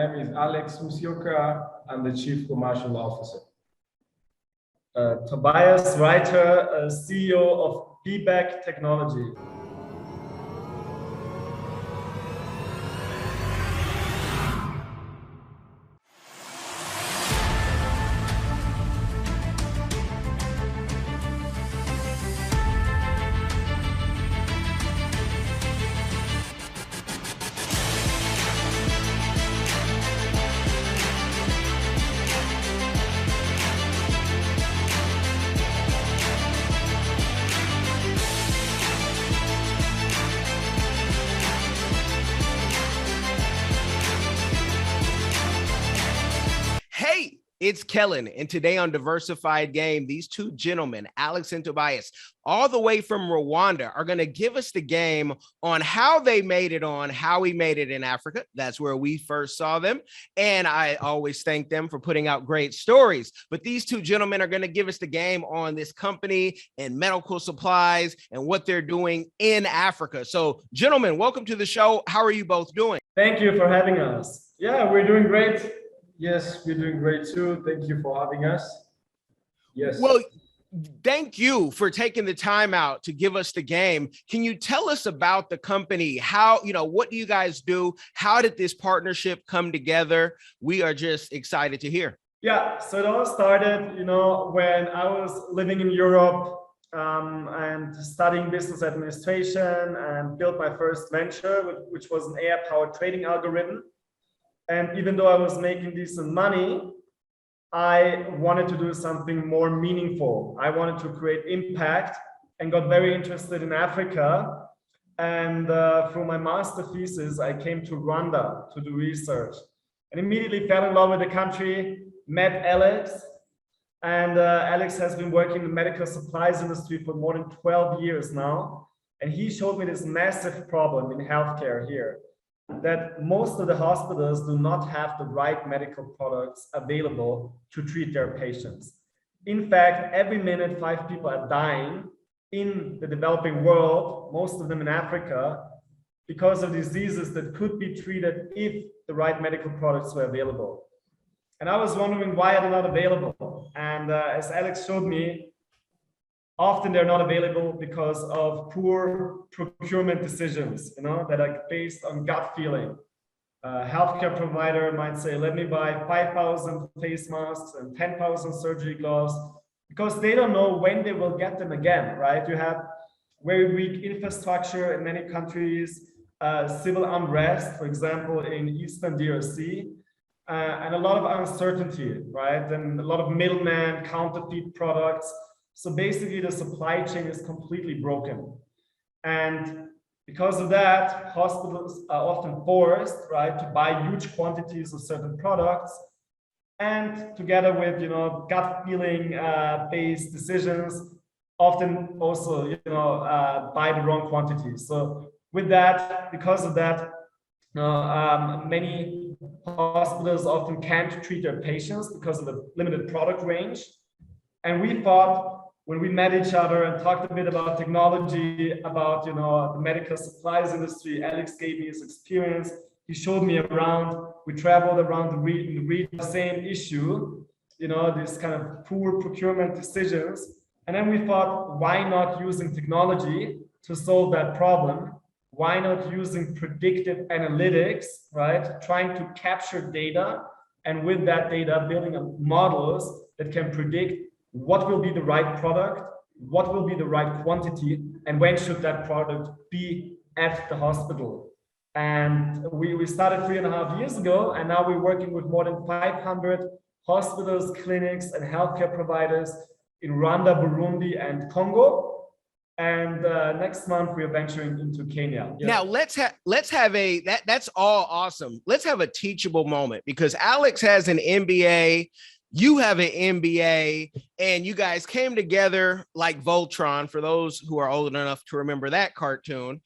name is Alex Musyoka. I'm the Chief Commercial Officer. Tobias, Reiter, CEO of Feedback Technology. It's Kellen, and today on Diversified Game, these two gentlemen, Alex and Tobias, all the way from Rwanda, are going to give us the game on how they made it how we made it in Africa. That's where we first saw them, and I always thank them for putting out great stories. But these two gentlemen are going to give us the game on this company and medical supplies and what they're doing in Africa. So, gentlemen, welcome to the show. How are you both doing? Thank you for having us. Yeah, we're doing great. Yes, we're doing great too. Thank you for having us. Yes. Well, thank you for taking the time out to give us the game. Can you tell us about the company? How, what do you guys do? How did this partnership come together? We are just excited to hear. Yeah, so it all started, when I was living in Europe and studying business administration and built my first venture, which was an AI-powered trading algorithm. And even though I was making decent money, I wanted to do something more meaningful. I wanted to create impact and got very interested in Africa. And through my master thesis, I came to Rwanda to do research and immediately fell in love with the country, met Alex. And Alex has been working in the medical supplies industry for more than 12 years now. And he showed me this massive problem in healthcare here, that most of the hospitals do not have the right medical products available to treat their patients. In fact, every minute, 5 people are dying in the developing world, most of them in Africa, because of diseases that could be treated if the right medical products were available. And I was wondering why are they not available? And as Alex showed me, often they're not available because of poor procurement decisions, that are based on gut feeling. A healthcare provider might say, let me buy 5,000 face masks and 10,000 surgery gloves, because they don't know when they will get them again, right? You have very weak infrastructure in many countries, civil unrest, for example, in Eastern DRC, and a lot of uncertainty, right? And a lot of middlemen, counterfeit products. So basically the supply chain is completely broken. And because of that, hospitals are often forced, right, to buy huge quantities of certain products. And together with, gut feeling based decisions, often also, buy the wrong quantities. So with that, because of that, many hospitals often can't treat their patients because of the limited product range. And we thought, when we met each other and talked a bit about technology, about the medical supplies industry, Alex gave me his experience. He showed me around. We traveled around the region, the same issue, this kind of poor procurement decisions. And then we thought, why not using technology to solve that problem? Why not using predictive analytics, right? Trying to capture data, and with that data, building models that can predict what will be the right product, what will be the right quantity, and when should that product be at the hospital. And we started 3.5 years ago, and now we're working with more than 500 hospitals, clinics, and healthcare providers in Rwanda, Burundi, and Congo. And next month we're venturing into Kenya. Yeah. Now let's have that's all awesome. Let's have a teachable moment, because Alex has an MBA. You have an MBA, and you guys came together like Voltron, for those who are old enough to remember that cartoon.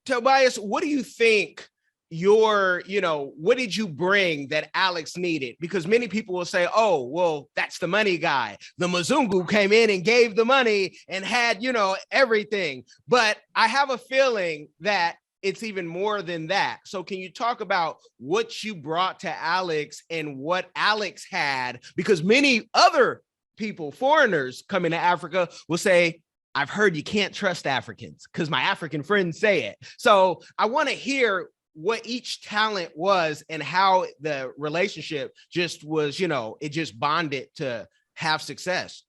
Tobias, what do you think what did you bring that Alex needed? Because many people will say, oh, well, that's the money guy. The Mzungu came in and gave the money and had, everything. But I have a feeling that it's even more than that. So can you talk about what you brought to Alex and what Alex had? Because many other people, foreigners coming to Africa will say, I've heard you can't trust Africans because my African friends say it. So I want to hear what each talent was and how the relationship just was, it just bonded to have success.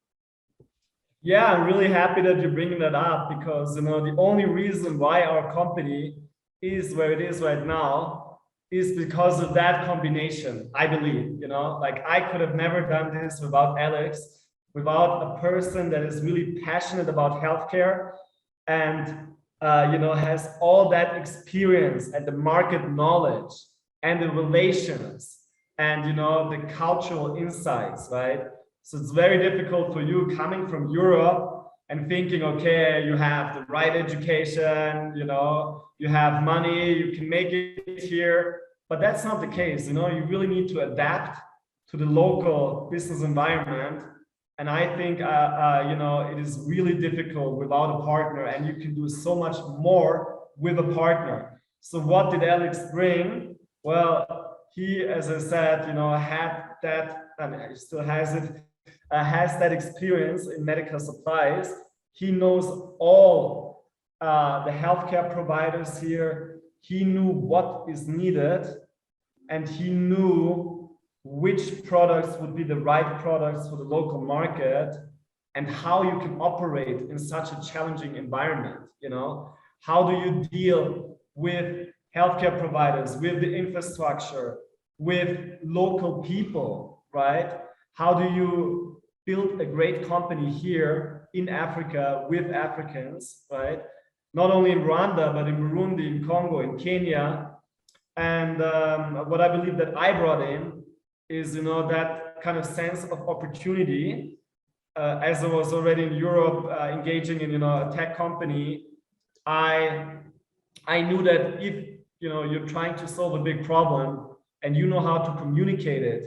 Yeah, I'm really happy that you're bringing that up because, the only reason why our company is where it is right now is because of that combination, I believe, like I could have never done this without Alex, without a person that is really passionate about healthcare and, has all that experience and the market knowledge and the relations and, the cultural insights, right? So it's very difficult for you coming from Europe and thinking, okay, you have the right education, you have money, you can make it here, but that's not the case. You really need to adapt to the local business environment. And I think, it is really difficult without a partner, and you can do so much more with a partner. So what did Alex bring? Well, he, as I said, had that, and he still has it, has that experience in medical supplies. He knows all the healthcare providers here. He knew what is needed, and he knew which products would be the right products for the local market and how you can operate in such a challenging environment. How do you deal with healthcare providers, with the infrastructure, with local people, right? How do you build a great company here in Africa with Africans, right? Not only in Rwanda, but in Burundi, in Congo, in Kenya. And what I believe that I brought in is, that kind of sense of opportunity. As I was already in Europe, engaging in, a tech company, I knew that if, you're trying to solve a big problem and you know how to communicate it,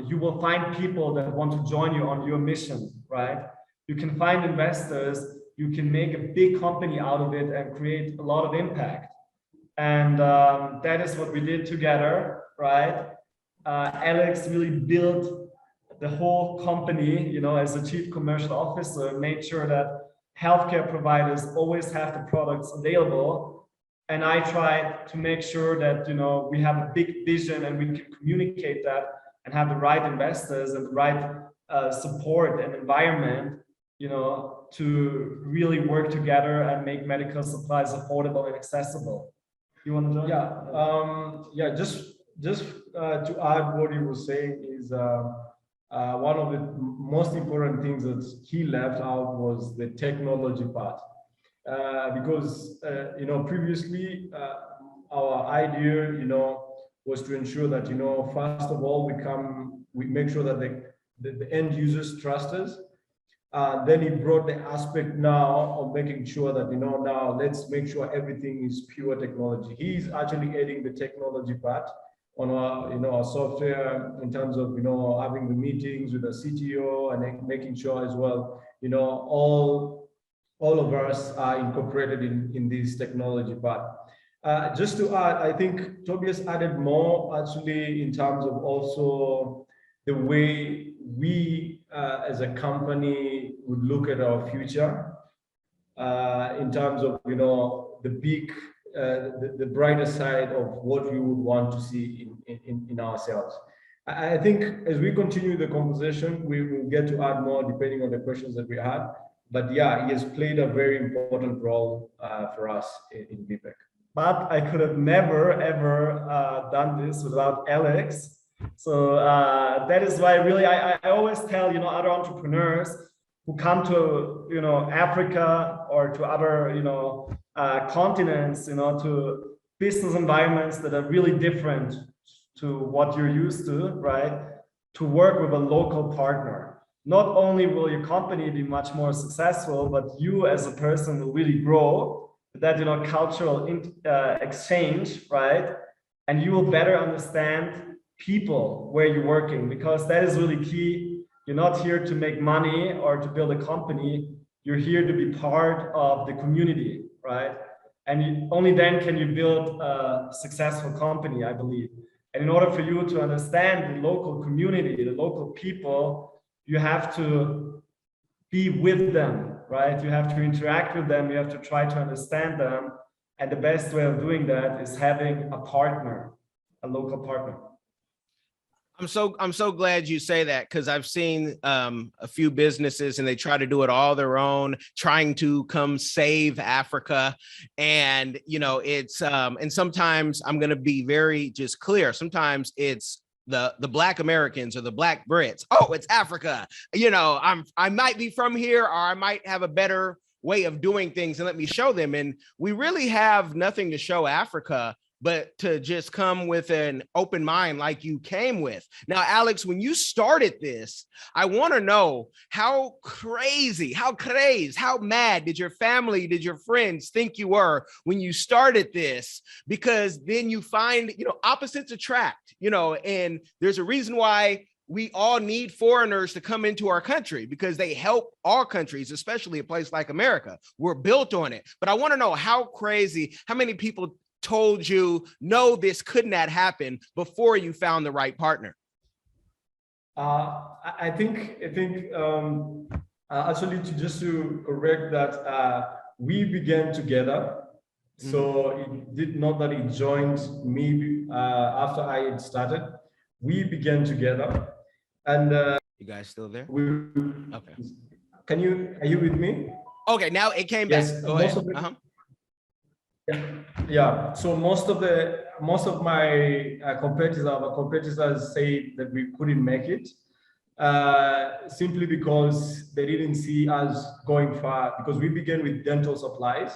you will find people that want to join you on your mission, right? You can find investors, you can make a big company out of it and create a lot of impact. And that is what we did together, right? Alex really built the whole company, as a chief commercial officer, made sure that healthcare providers always have the products available. And I tried to make sure that, we have a big vision and we can communicate that and have the right investors and the right support and environment, to really work together and make medical supplies affordable and accessible. You want to join? Yeah, just to add what he was saying is one of the most important things that he left out was the technology part, because previously our idea was to ensure that first of all we make sure that the end users trust us. Then he brought the aspect now of making sure that now let's make sure everything is pure technology. He's actually adding the technology part on our our software in terms of having the meetings with the CTO and making sure as well all of us are incorporated in this technology part. Just to add, I think Tobias added more actually in terms of also the way we as a company would look at our future in terms of the big the brighter side of what we would want to see in ourselves. I think as we continue the conversation, we will get to add more depending on the questions that we had. But yeah, he has played a very important role for us in BPEC. But I could have never, ever done this without Alex. So that is why really I always tell, other entrepreneurs who come to, Africa or to other, continents, to business environments that are really different to what you're used to, right? To work with a local partner. Not only will your company be much more successful, but you as a person will really grow. That cultural exchange, right? And you will better understand people where you're working, because that is really key. You're not here to make money or to build a company. You're here to be part of the community, right? And only then can you build a successful company, I believe. And in order for you to understand the local community, the local people, you have to be with them, right? You have to interact with them. You have to try to understand them. And the best way of doing that is having a partner, a local partner. I'm so glad you say that, because I've seen a few businesses and they try to do it all their own, trying to come save Africa. And, you know, it's and sometimes I'm going to be very just clear. Sometimes it's the Black Americans or the Black Brits. Oh, it's Africa. You know, I might be from here, or I might have a better way of doing things, and let me show them. And we really have nothing to show Africa but to just come with an open mind like you came with. Now, Alex, when you started this, I want to know how mad did your family, did your friends think you were when you started this? Because then you find, you know, opposites attract, you know, and there's a reason why we all need foreigners to come into our country, because they help our countries, especially a place like America. We're built on it. But I want to know how many people told you, no, this could not happen before you found the right partner? I think actually, to correct that, we began together. So it did not that it joined me after I had started. We began together, and you guys still there? Okay. Are you with me? Okay, now it came yes, back. Go ahead. Yeah. So most of my competitors say that we couldn't make it, simply because they didn't see us going far, because we began with dental supplies,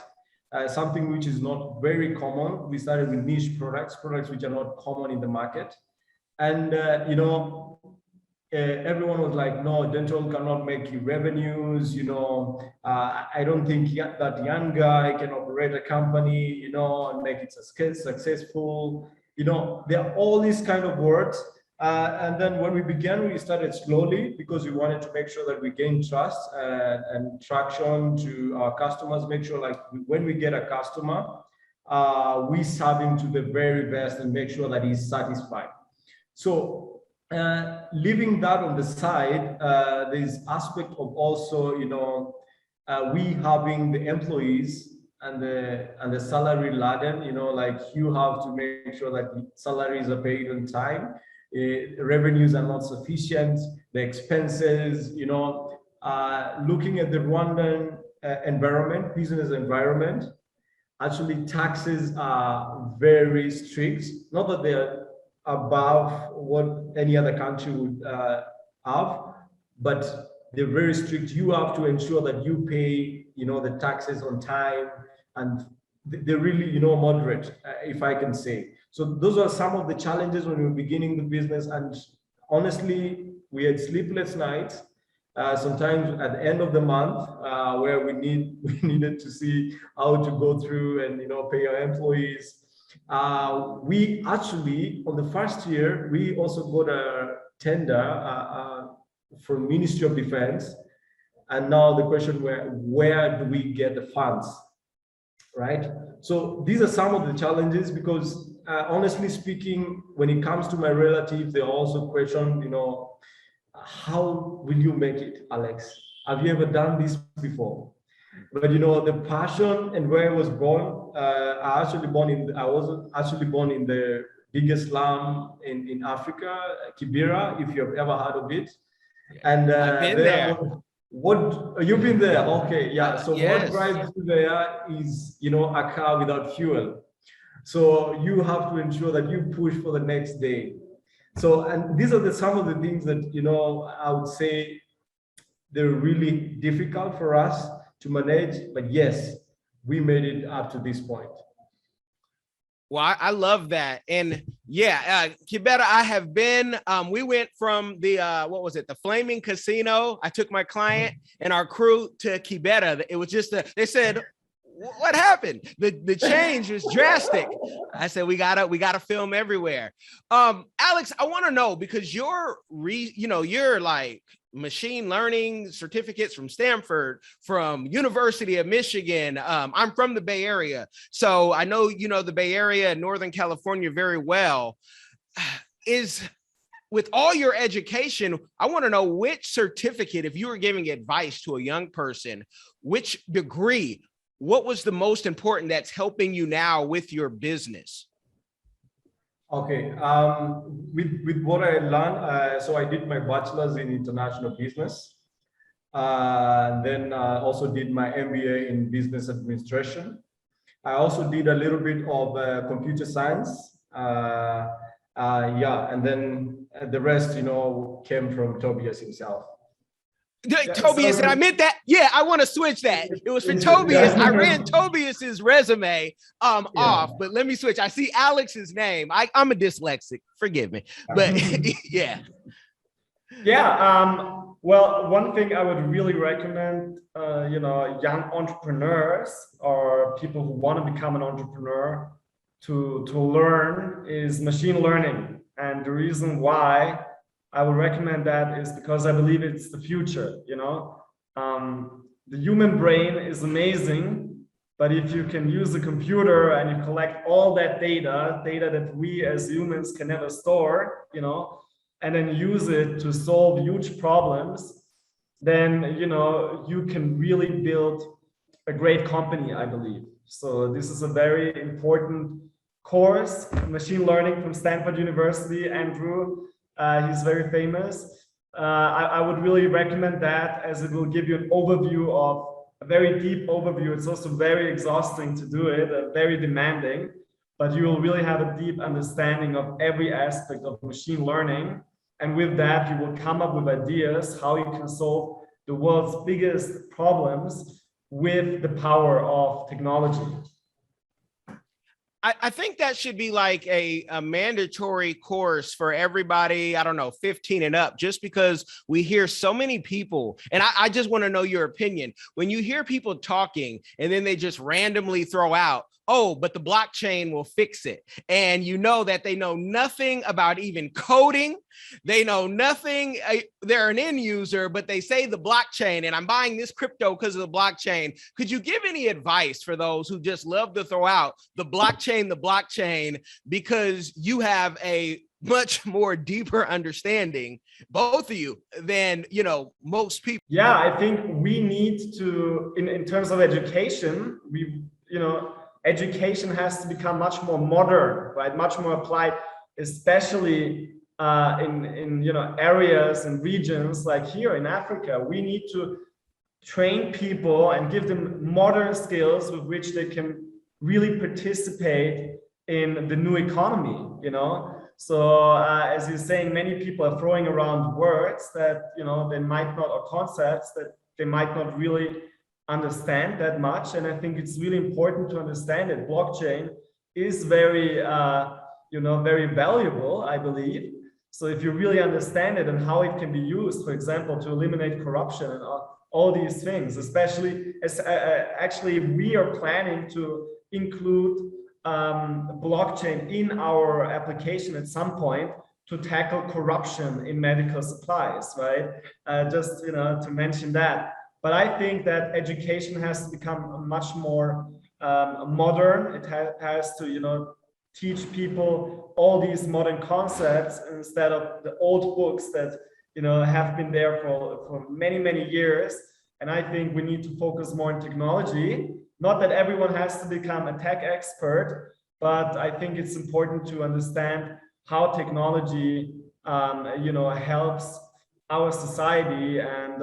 something which is not very common. We started with niche products which are not common in the market. And, you know, everyone was like, no, dental cannot make you revenues, you know, I don't think that young guy can operate a company, you know, and make it successful. You know, there are all these kind of words. And then when we began, we started slowly, because we wanted to make sure that we gain trust and traction to our customers, make sure like when we get a customer, we serve him to the very best and make sure that he's satisfied. So leaving that on the side, there's aspect of also, you know, we having the employees and the salary laden, you know, like you have to make sure that salaries are paid on time, revenues are not sufficient, the expenses, you know, looking at the Rwandan environment, business environment, actually taxes are very strict, not that they're above what any other country would have, but they're very strict. You have to ensure that you pay, you know, the taxes on time, and they're really, you know, moderate, if I can say. So those are some of the challenges when we were beginning the business. And honestly, we had sleepless nights, sometimes at the end of the month, where we needed to see how to go through and, you know, pay our employees. We actually, on the first year, we also got a tender from Ministry of Defense. And now the question, where do we get the funds, right? So these are some of the challenges, because honestly speaking, when it comes to my relatives, they also question, you know, how will you make it, Alex? Have you ever done this before? But you know, the passion and where I was born, I was actually born in the biggest slum in Africa, Kibera, if you've ever heard of it. And I've been there. What you've been there? Okay, yeah. So yes. What drives you there is, you know, a car without fuel. So you have to ensure that you push for the next day. So, and these are some of the things that, you know, I would say they're really difficult for us to manage, but yes, we made it up to this point. Well, I love that. And yeah, Kibera, I have been, we went from the, what was it? The Flaming Casino. I took my client and our crew to Kibera. It was just, they said, what happened? The change was drastic. I said, we gotta film everywhere. Alex, I want to know, because you're like machine learning certificates from Stanford, from University of Michigan. I'm from the Bay Area, so I know the Bay Area and Northern California very well. With all your education, I want to know which certificate, if you were giving advice to a young person, which degree, what was the most important that's helping you now with your business? Okay, with what I learned, so I did my bachelor's in international business, then also did my MBA in business administration. I also did a little bit of computer science. And then the rest, came from Tobias himself. Tobias, and I meant that. Yeah, I want to switch that. It was for Tobias. I ran Tobias's resume off, but let me switch. I see Alex's name. I'm a dyslexic. Forgive me, but yeah. Yeah. Well, one thing I would really recommend, young entrepreneurs or people who want to become an entrepreneur to learn is machine learning. And the reason why I would recommend that is because I believe it's the future. The human brain is amazing, but if you can use a computer and you collect all that data that we as humans can never store, and then use it to solve huge problems, then, you can really build a great company, I believe. So this is a very important course, machine learning from Stanford University. Andrew, he's very famous. I would really recommend that, as it will give you an overview of a very deep overview. It's also very exhausting to do it, very demanding, but you will really have a deep understanding of every aspect of machine learning. And with that, you will come up with ideas how you can solve the world's biggest problems with the power of technology. I think that should be like a mandatory course for everybody, 15 and up, just because we hear so many people. And I just want to know your opinion. When you hear people talking and then they just randomly throw out, oh, but the blockchain will fix it. And that they know nothing about even coding. They know nothing. They're an end user, but they say the blockchain, and I'm buying this crypto because of the blockchain. Could you give any advice for those who just love to throw out the blockchain, because you have a much more deeper understanding, both of you, than most people? Yeah, I think we need to, in terms of education, education has to become much more modern, right? Much more applied, especially in areas and regions like here in Africa. We need to train people and give them modern skills with which they can really participate in the new economy. So as you're saying, many people are throwing around words that they might not, or concepts that they might not really understand that much. And I think it's really important to understand that blockchain is very very valuable, I believe. So if you really understand it and how it can be used, for example, to eliminate corruption and all these things, especially as actually we are planning to include blockchain in our application at some point to tackle corruption in medical supplies, right? Just to mention that. But I think that education has to become much more modern. It has to, teach people all these modern concepts instead of the old books that, have been there for many, many years. And I think we need to focus more on technology. Not that everyone has to become a tech expert, but I think it's important to understand how technology, helps our society and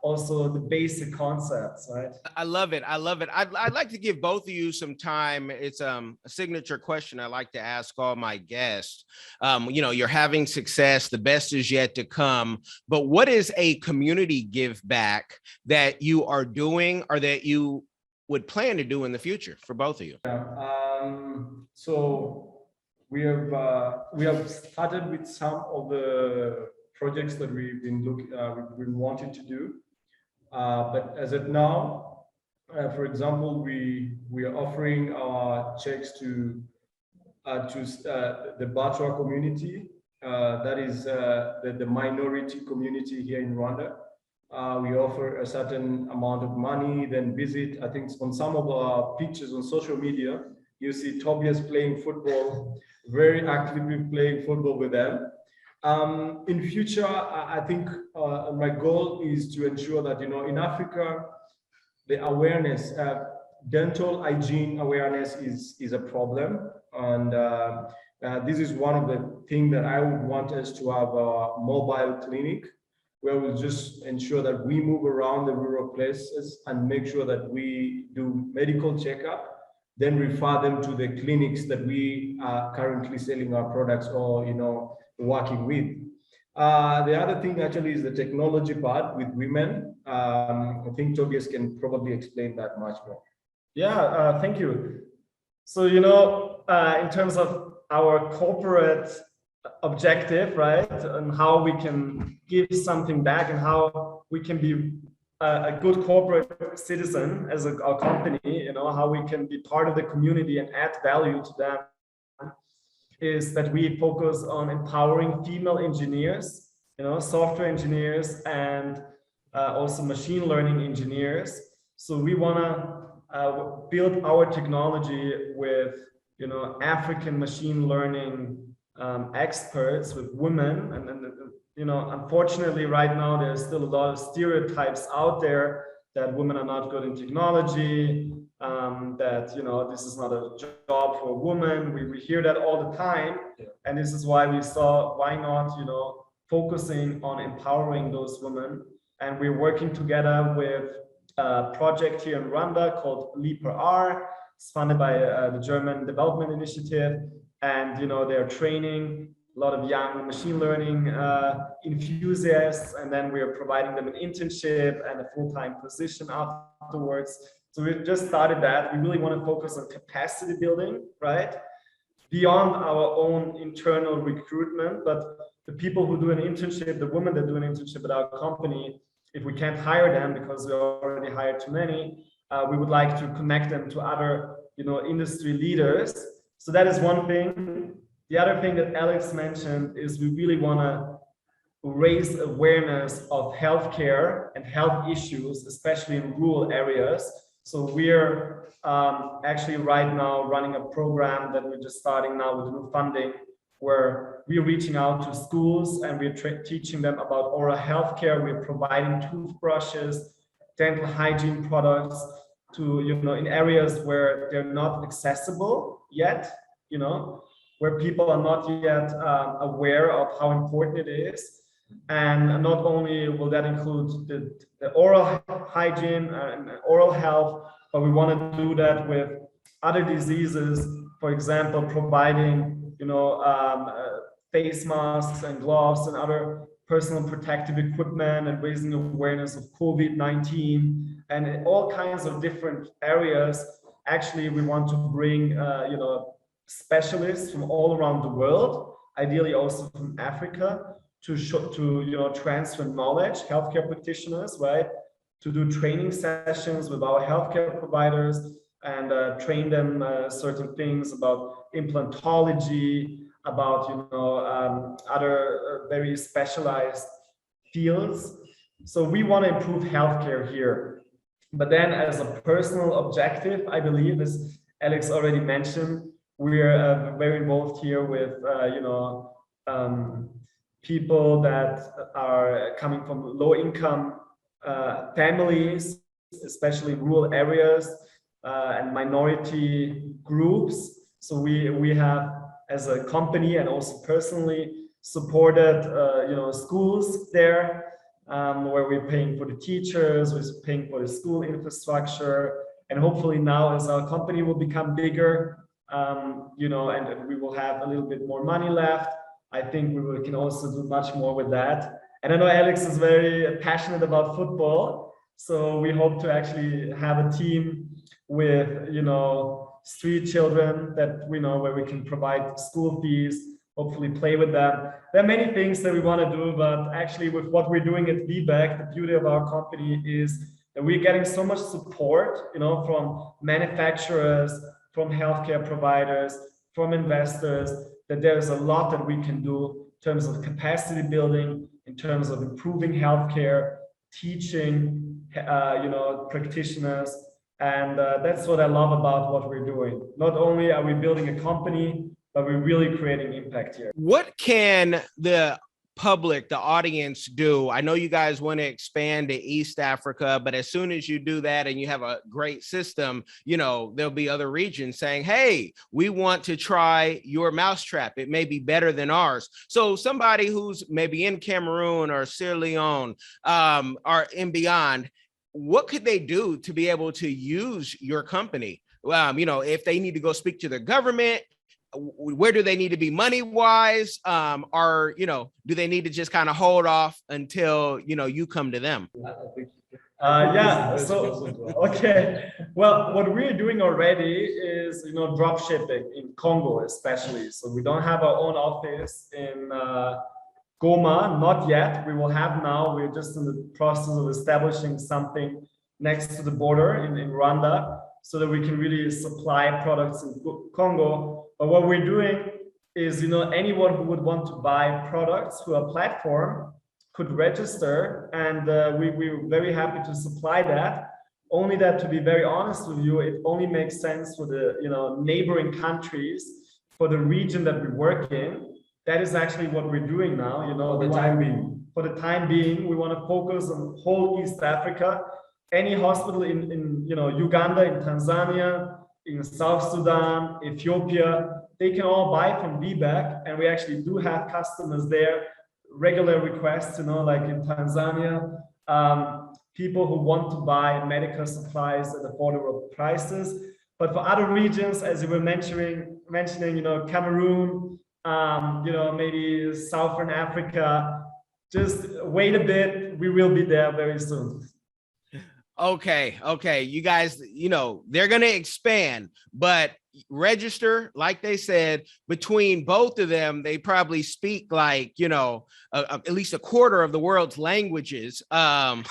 also the basic concepts, right? I love it. I'd like to give both of you some time. It's a signature question I like to ask all my guests. You're having success, the best is yet to come, but what is a community give back that you are doing or that you would plan to do in the future for both of you? So we have started with some of the projects that we've been wanting to do. But as of now, For example, we are offering our checks to the Batwa community, that is the minority community here in Rwanda. We offer a certain amount of money, then visit. I think on some of our pictures on social media, you see Tobias playing football, very actively playing football with them. In future, I think my goal is to ensure that, in Africa, the awareness, dental hygiene awareness is a problem. And this is one of the things that I would want us to have a mobile clinic where we'll just ensure that we move around the rural places and make sure that we do medical checkup, then refer them to the clinics that we are currently selling our products or, working with. The other thing actually is the technology part with women. I think Tobias can probably explain that much more. Yeah, thank you. So, in terms of our corporate objective, right, and how we can give something back and how we can be a good corporate citizen as our company, how we can be part of the community and add value to them, is that we focus on empowering female engineers, software engineers, and also machine learning engineers. So we want to build our technology with, African machine learning experts, with women. And unfortunately, right now, there's still a lot of stereotypes out there that women are not good in technology, that, this is not a job for a woman. We hear that all the time. Yeah. And this is why we saw, why not, focusing on empowering those women. And we're working together with a project here in Rwanda called LeaperR. It's funded by the German Development Initiative. And, they're training a lot of young machine learning enthusiasts. And then we're providing them an internship and a full-time position afterwards. So we just started that. We really want to focus on capacity building, right? Beyond our own internal recruitment, but the people who do an internship, the women that do an internship at our company, if we can't hire them because we already hired too many, we would like to connect them to other, industry leaders. So that is one thing. The other thing that Alex mentioned is we really want to raise awareness of healthcare and health issues, especially in rural areas. So we're actually right now running a program that we're just starting now with new funding, where we're reaching out to schools and we're teaching them about oral healthcare. We're providing toothbrushes, dental hygiene products to, in areas where they're not accessible yet, where people are not yet aware of how important it is. And not only will that include the oral hygiene and oral health, but we want to do that with other diseases. For example, providing, face masks and gloves and other personal protective equipment, and raising awareness of COVID-19 and all kinds of different areas. Actually, we want to bring, specialists from all around the world, ideally also from Africa, to transfer knowledge, healthcare practitioners, right? To do training sessions with our healthcare providers and train them certain things about implantology, about other very specialized fields. So we want to improve healthcare here. But then, as a personal objective, I believe, as Alex already mentioned, we're very involved here with people that are coming from low-income families, especially in rural areas, and minority groups. So we have, as a company and also personally, supported schools there, where we're paying for the teachers, we're paying for the school infrastructure, and hopefully now, as our company will become bigger, and we will have a little bit more money left, I think we can also do much more with that. And I know Alex is very passionate about football, so we hope to actually have a team with, street children that we know, where we can provide school fees, hopefully play with them. There are many things that we want to do, but actually with what we're doing at VBAC, the beauty of our company is And we're getting so much support, from manufacturers, from healthcare providers, from investors, that there's a lot that we can do in terms of capacity building, in terms of improving healthcare, teaching, practitioners. And that's what I love about what we're doing. Not only are we building a company, but we're really creating impact here. What can the public, the audience do? I know you guys want to expand to East Africa, but as soon as you do that and you have a great system, there'll be other regions saying, hey, we want to try your mousetrap. It may be better than ours. So somebody who's maybe in Cameroon or Sierra Leone or in beyond, what could they do to be able to use your company? If they need to go speak to their government, where do they need to be money wise? Or, do they need to just kind of hold off until, you come to them? Okay. Well, what we're doing already is, drop shipping in Congo, especially. So we don't have our own office in Goma, not yet. We will have now. We're just in the process of establishing something next to the border in Rwanda, so that we can really supply products in Congo. But what we're doing is, anyone who would want to buy products through a platform could register, and we're very happy to supply that. Only that, to be very honest with you, it only makes sense for the neighboring countries, for the region that we work in. That is actually what we're doing now. For the time being, we want to focus on whole East Africa. Any hospital in Uganda, in Tanzania, in South Sudan, Ethiopia, they can all buy from VBAC, and we actually do have customers there. Regular requests, like in Tanzania, people who want to buy medical supplies at affordable prices. But for other regions, as you were mentioning, Cameroon, maybe Southern Africa, just wait a bit. We will be there very soon. Okay. You guys, they're going to expand, but register, like they said, between both of them, they probably speak like, at least a quarter of the world's languages. I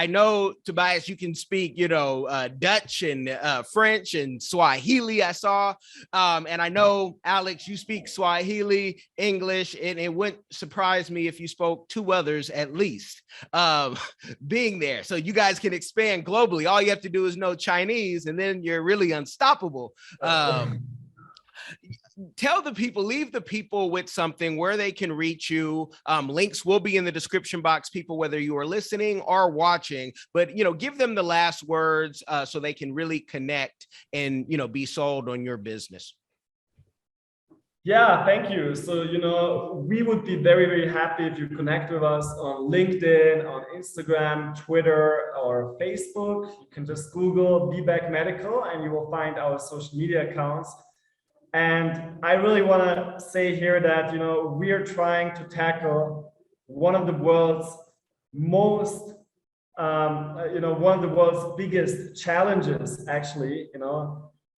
know, Tobias, you can speak, Dutch and French and Swahili, I saw. And I know, Alex, you speak Swahili, English, and it wouldn't surprise me if you spoke two others at least, being there. So you guys can expand globally. All you have to do is know Chinese, and then you're really unstoppable. Tell the people, leave the people with something where they can reach you. Links will be in the description box, people, whether you are listening or watching, but, give them the last words so they can really connect and, be sold on your business. Yeah, thank you. So, we would be very, very happy if you connect with us on LinkedIn, on Instagram, Twitter, or Facebook. You can just Google VBAC Medical and you will find our social media accounts. And I really want to say here that, we are trying to tackle one of the world's most, one of the world's biggest challenges, actually,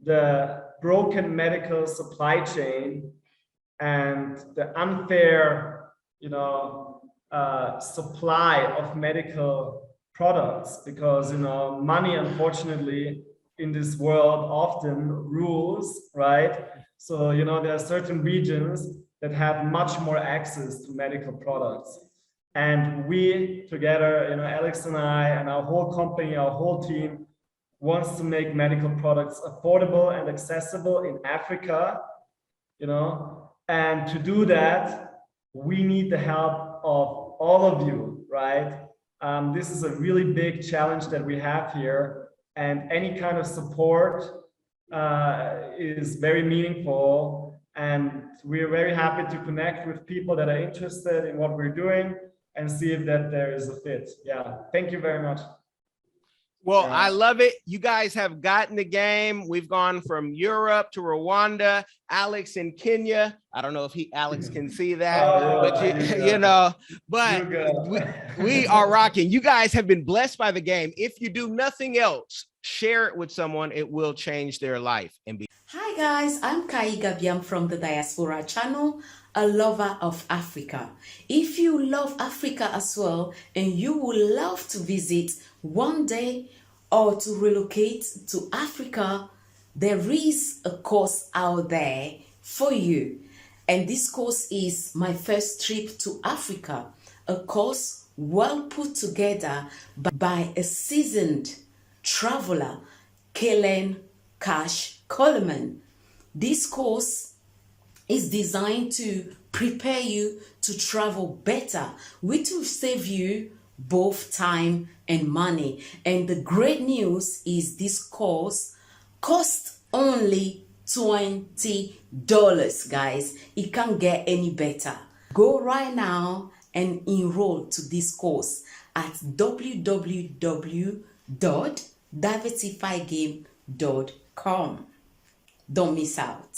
the broken medical supply chain and the unfair, supply of medical products, because, money, unfortunately, in this world often rules, right? So, there are certain regions that have much more access to medical products. And we together, Alex and I and our whole company, our whole team, wants to make medical products affordable and accessible in Africa, and to do that, we need the help of all of you, right? This is a really big challenge that we have here, and any kind of support is very meaningful, and we're very happy to connect with people that are interested in what we're doing and see if that there is a fit. Yeah, thank you very much. Well, I love it. You guys have gotten the game. We've gone from Europe to Rwanda, Alex in Kenya. I don't know if Alex can see that, but we are rocking. You guys have been blessed by the game. If you do nothing else, share it with someone. It will change their life. And Hi guys, I'm Kai Gabiam from the Diaspora channel, a lover of Africa. If you love Africa as well and you would love to visit one day or to relocate to Africa, there is a course out there for you. And this course is my first trip to Africa, a course well put together by a seasoned traveler, Kellen Cash Coleman. This course is designed to prepare you to travel better, which will save you both time and money. And the great news is this course costs only $20, guys. It can't get any better. Go right now and enroll to this course at www.diversifiedgame.com. Don't miss out.